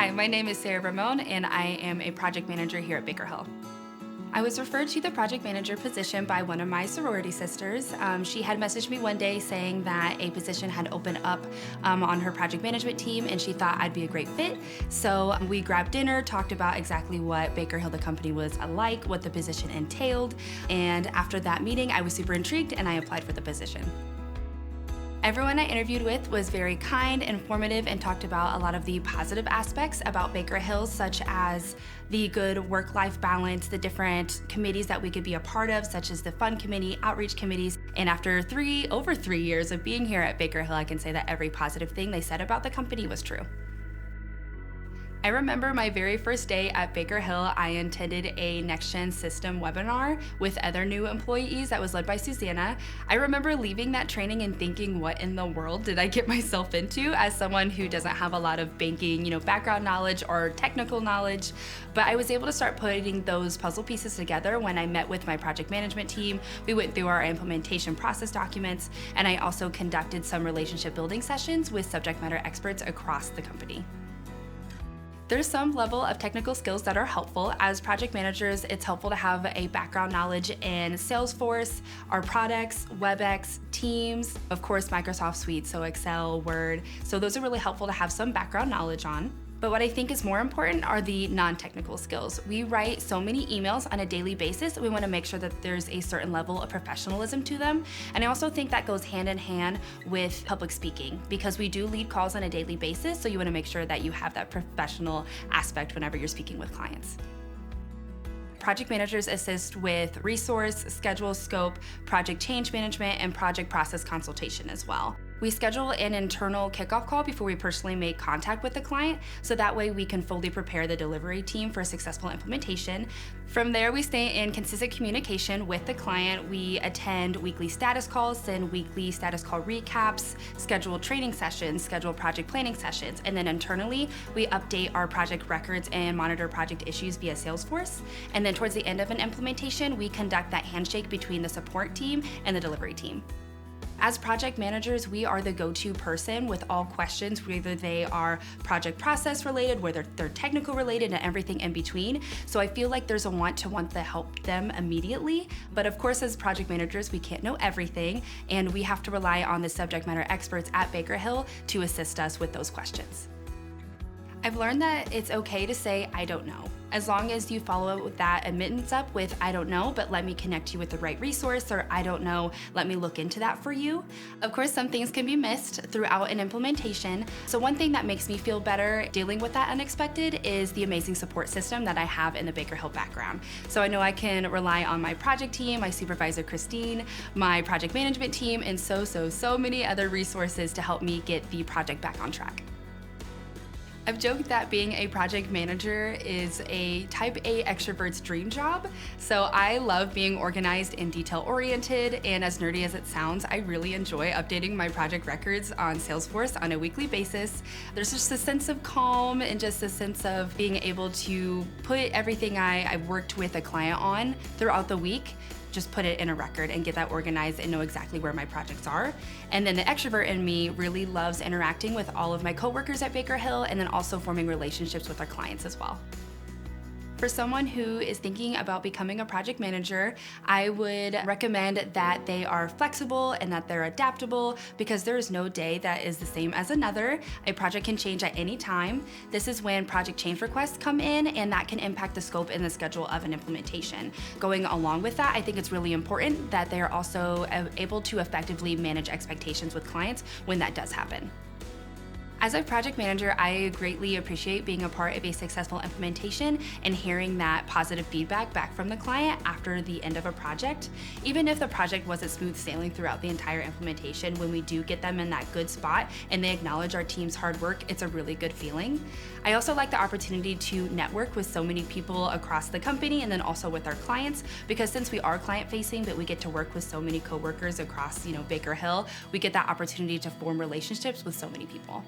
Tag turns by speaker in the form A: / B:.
A: Hi, my name is Sarah Ramon, and I am a project manager here at Baker Hill. I was referred to the project manager position by one of my sorority sisters. She had messaged me one day saying that a position had opened up on her project management team, and she thought I'd be a great fit. So we grabbed dinner, talked about exactly what Baker Hill, the company, was like, what the position entailed, and after that meeting, I was super intrigued and I applied for the position. Everyone I interviewed with was very kind, informative, and talked about a lot of the positive aspects about Baker Hill, such as the good work-life balance, the different committees that we could be a part of, such as the fund committee, outreach committees. And after over 3 years of being here at Baker Hill, I can say that every positive thing they said about the company was true. I remember my very first day at Baker Hill, I attended a Next Gen System webinar with other new employees that was led by Susanna. I remember leaving that training and thinking, what in the world did I get myself into as someone who doesn't have a lot of banking, background knowledge or technical knowledge. But I was able to start putting those puzzle pieces together when I met with my project management team. We went through our implementation process documents, and I also conducted some relationship building sessions with subject matter experts across the company. There's some level of technical skills that are helpful. As project managers, it's helpful to have a background knowledge in Salesforce, our products, WebEx, Teams, of course, Microsoft Suite, so Excel, Word. So those are really helpful to have some background knowledge on. But what I think is more important are the non-technical skills. We write so many emails on a daily basis. We want to make sure that there's a certain level of professionalism to them. And I also think that goes hand in hand with public speaking, because we do lead calls on a daily basis. So you want to make sure that you have that professional aspect whenever you're speaking with clients. Project managers assist with resource, schedule, scope, project change management, and project process consultation as well. We schedule an internal kickoff call before we personally make contact with the client, so that way we can fully prepare the delivery team for a successful implementation. From there, we stay in consistent communication with the client. We attend weekly status calls, send weekly status call recaps, schedule training sessions, schedule project planning sessions, and then internally, we update our project records and monitor project issues via Salesforce. And then towards the end of an implementation, we conduct that handshake between the support team and the delivery team. As project managers, we are the go-to person with all questions, whether they are project process related, whether they're technical related, and everything in between. So I feel like there's a want to help them immediately. But of course, as project managers, we can't know everything, and we have to rely on the subject matter experts at Baker Hill to assist us with those questions. I've learned that it's okay to say, I don't know, as long as you follow that admittance up with, I don't know, but let me connect you with the right resource, or I don't know, let me look into that for you. Of course, some things can be missed throughout an implementation. So one thing that makes me feel better dealing with that unexpected is the amazing support system that I have in the Baker Hill background. So I know I can rely on my project team, my supervisor, Christine, my project management team, and so many other resources to help me get the project back on track. I've joked that being a project manager is a type A extrovert's dream job. So I love being organized and detail-oriented, and as nerdy as it sounds, I really enjoy updating my project records on Salesforce on a weekly basis. There's just a sense of calm and just a sense of being able to put everything I've worked with a client on throughout the week, just put it in a record and get that organized and know exactly where my projects are. And then the extrovert in me really loves interacting with all of my coworkers at Baker Hill, and then also forming relationships with our clients as well. For someone who is thinking about becoming a project manager, I would recommend that they are flexible and that they're adaptable, because there is no day that is the same as another. A project can change at any time. This is when project change requests come in, and that can impact the scope and the schedule of an implementation. Going along with that, I think it's really important that they are also able to effectively manage expectations with clients when that does happen. As a project manager, I greatly appreciate being a part of a successful implementation and hearing that positive feedback back from the client after the end of a project. Even if the project wasn't smooth sailing throughout the entire implementation, when we do get them in that good spot and they acknowledge our team's hard work, it's a really good feeling. I also like the opportunity to network with so many people across the company, and then also with our clients, because since we are client-facing, but we get to work with so many coworkers across Baker Hill, we get that opportunity to form relationships with so many people.